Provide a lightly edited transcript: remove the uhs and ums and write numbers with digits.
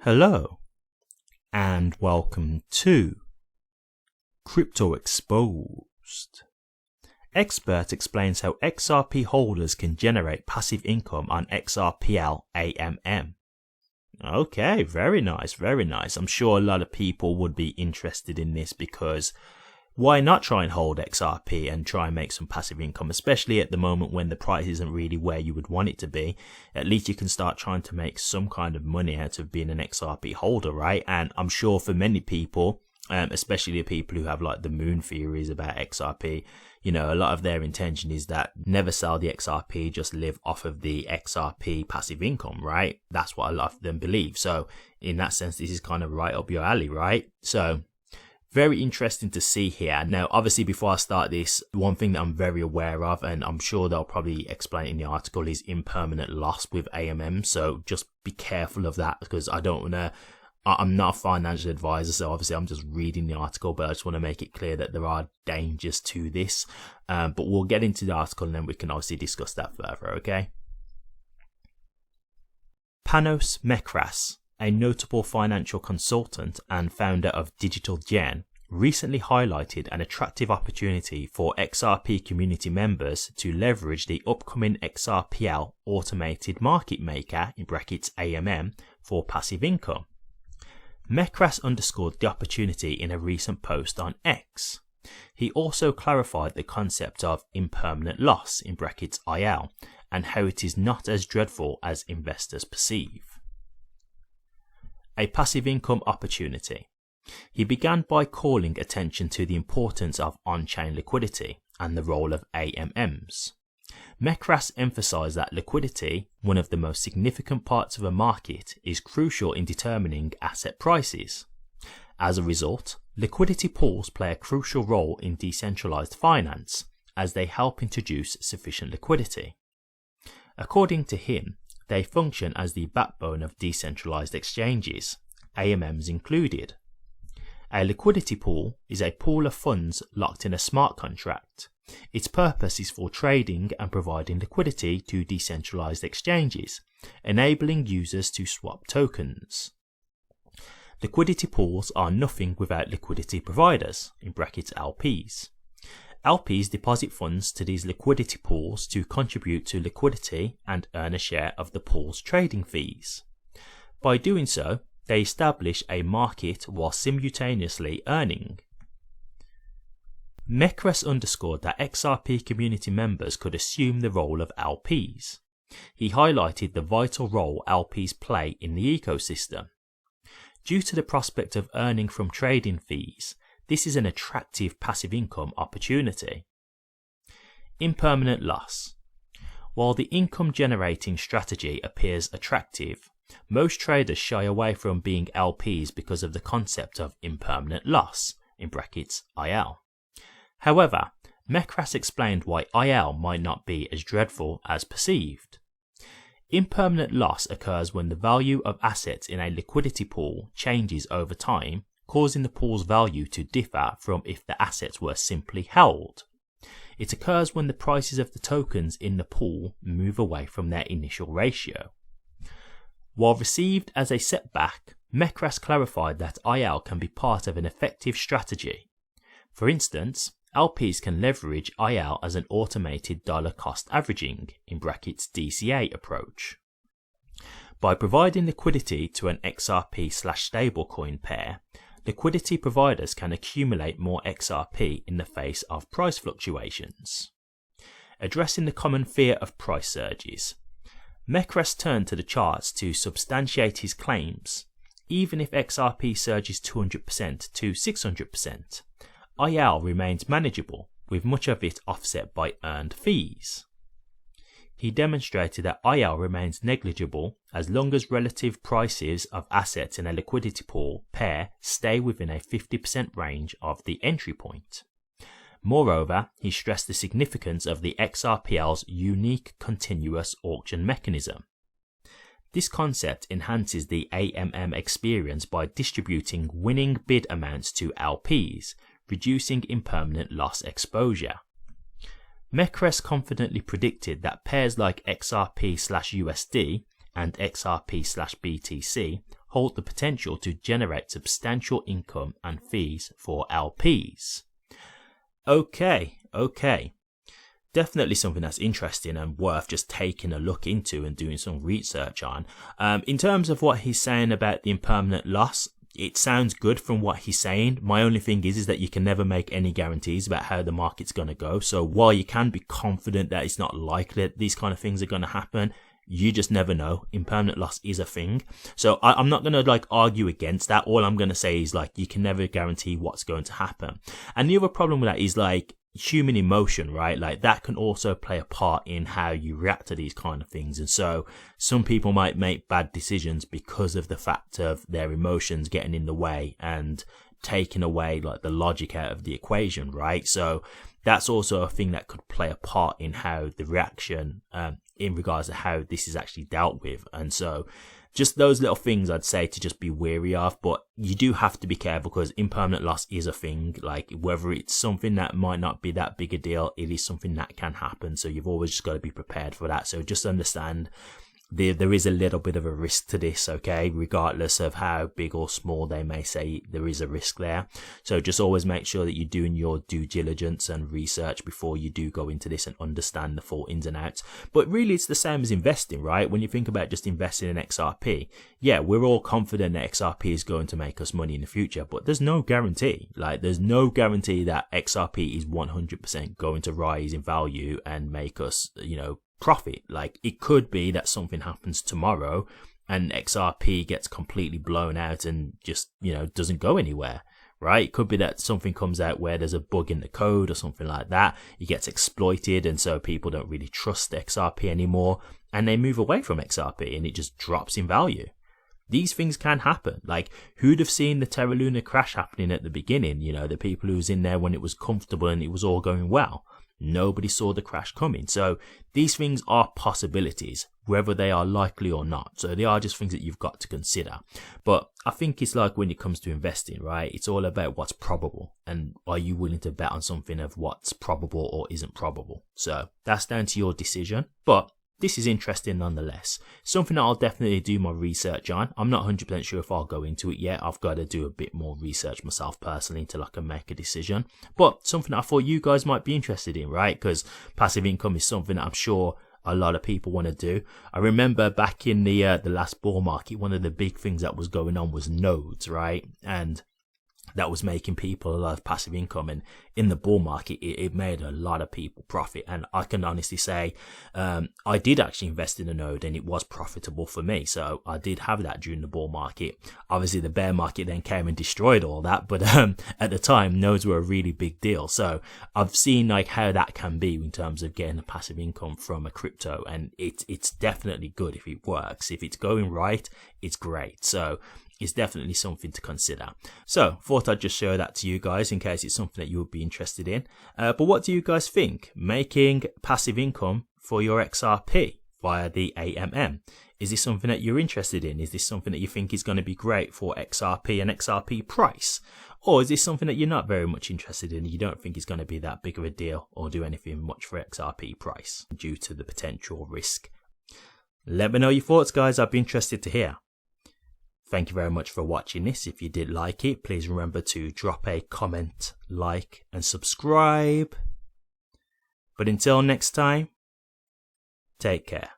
Hello and welcome to Crypto Exposed. Expert explains how XRP holders can generate passive income on XRPL AMM. Okay, very nice, very nice. I'm sure a lot of people would be interested in this because why not try and hold XRP and try and make some passive income, especially at the moment when the price isn't really where you would want it to be. At least you can start trying to make some kind of money out of being an XRP holder, right? And I'm sure for many people, especially the people who have like the moon theories about XRP, you know, a lot of their intention is that never sell the XRP, just live off of the XRP passive income, right? That's what a lot of them believe. So in that sense, this is kind of right up your alley, right? So very interesting to see here. Now, obviously, before I start this, one thing that I'm very aware of, and I'm sure they'll probably explain in the article, is impermanent loss with AMM. So just be careful of that, because I don't want to, I'm not a financial advisor, so obviously I'm just reading the article, but I just want to make it clear that there are dangers to this. But we'll get into the article and then we can obviously discuss that further, okay? Panos Mekras, a notable financial consultant and founder of Digital Gen, recently highlighted an attractive opportunity for XRP community members to leverage the upcoming XRPL automated market maker (AMM) for passive income. Mekras underscored the opportunity in a recent post on X. He also clarified the concept of impermanent loss (IL) and how it is not as dreadful as investors perceive. A passive income opportunity. He began by calling attention to the importance of on-chain liquidity and the role of AMMs. Mekras emphasized that liquidity, one of the most significant parts of a market, is crucial in determining asset prices. As a result, liquidity pools play a crucial role in decentralized finance, as they help introduce sufficient liquidity. According to him, they function as the backbone of decentralized exchanges, AMMs included. A liquidity pool is a pool of funds locked in a smart contract. Its purpose is for trading and providing liquidity to decentralized exchanges, enabling users to swap tokens. Liquidity pools are nothing without liquidity providers (LPs). LPs deposit funds to these liquidity pools to contribute to liquidity and earn a share of the pool's trading fees. By doing so, they establish a market while simultaneously earning. Mekras underscored that XRP community members could assume the role of LPs. He highlighted the vital role LPs play in the ecosystem. Due to the prospect of earning from trading fees, this is an attractive passive income opportunity. Impermanent loss. While the income generating strategy appears attractive, most traders shy away from being LPs because of the concept of impermanent loss (IL). However, Mekras explained why IL might not be as dreadful as perceived. Impermanent loss occurs when the value of assets in a liquidity pool changes over time, causing the pool's value to differ from if the assets were simply held. It occurs when the prices of the tokens in the pool move away from their initial ratio. While received as a setback, Mekras clarified that IL can be part of an effective strategy. For instance, LPs can leverage IL as an automated dollar cost averaging (DCA) approach. By providing liquidity to an XRP/stablecoin pair, liquidity providers can accumulate more XRP in the face of price fluctuations. Addressing the common fear of price surges, Mekras turned to the charts to substantiate his claims. Even if XRP surges 200% to 600%, IL remains manageable, with much of it offset by earned fees. He demonstrated that IL remains negligible as long as relative prices of assets in a liquidity pool pair stay within a 50% range of the entry point. Moreover, he stressed the significance of the XRPL's unique continuous auction mechanism. This concept enhances the AMM experience by distributing winning bid amounts to LPs, reducing impermanent loss exposure. Mekras confidently predicted that pairs like XRP/USD and XRP/BTC hold the potential to generate substantial income and fees for LPs. Okay. Definitely something that's interesting and worth just taking a look into and doing some research on. In terms of what he's saying about the impermanent loss, it sounds good from what he's saying. My only thing is that you can never make any guarantees about how the market's going to go. So while you can be confident that it's not likely that these kind of things are going to happen, you just never know. Impermanent loss is a thing. So I'm not going to argue against that. All I'm going to say is you can never guarantee what's going to happen. And the other problem with that is human emotion, right? That can also play a part in how you react to these kind of things. And so some people might make bad decisions because of the fact of their emotions getting in the way and taking away the logic out of the equation, right? So that's also a thing that could play a part in how the reaction in regards to how this is actually dealt with. And so just those little things I'd say to just be wary of, but you do have to be careful because impermanent loss is a thing. Whether it's something that might not be that big a deal, it is something that can happen. So you've always just got to be prepared for that. So just understand there is a little bit of a risk to this, okay, regardless of how big or small they may say there is a risk there. So just always make sure that you're doing your due diligence and research before you do go into this and understand the full ins and outs. But really it's the same as investing, right? When you think about just investing in XRP, yeah, we're all confident that XRP is going to make us money in the future, but there's no guarantee. There's no guarantee that XRP is 100% going to rise in value and make us, profit. It could be that something happens tomorrow and XRP gets completely blown out and just, doesn't go anywhere, right? It could be that something comes out where there's a bug in the code or something like that. It gets exploited and so people don't really trust XRP anymore and they move away from XRP and it just drops in value. These things can happen. Who'd have seen the Terra Luna crash happening at the beginning? The people who was in there when it was comfortable and it was all going well. Nobody saw the crash coming. So these things are possibilities, whether they are likely or not. So they are just things that you've got to consider. But I think it's when it comes to investing, right? It's all about what's probable. And are you willing to bet on something of what's probable or isn't probable? So that's down to your decision. But this is interesting nonetheless. Something that I'll definitely do more research on. I'm not 100% sure if I'll go into it yet. I've got to do a bit more research myself personally until I can make a decision. But something that I thought you guys might be interested in, right? Because passive income is something that I'm sure a lot of people want to do. I remember back in the last bull market, one of the big things that was going on was nodes, right? And that was making people a lot of passive income, and in the bull market it made a lot of people profit. And I can honestly say I did actually invest in a node and it was profitable for me, so I did have that during the bull market. Obviously the bear market then came and destroyed all that, but at the time nodes were a really big deal. So I've seen how that can be in terms of getting a passive income from a crypto, and it's definitely good if it works. If it's going right, it's great. So it's definitely something to consider. So thought I'd just show that to you guys in case it's something that you would be interested in. But what do you guys think? Making passive income for your XRP via the AMM. Is this something that you're interested in? Is this something that you think is going to be great for XRP and XRP Price? Or is this something that you're not very much interested in? You don't think it's going to be that big of a deal or do anything much for XRP Price due to the potential risk? Let me know your thoughts, guys. I'd be interested to hear. Thank you very much for watching this. If you did like it, please remember to drop a comment, like, and subscribe. But until next time, take care.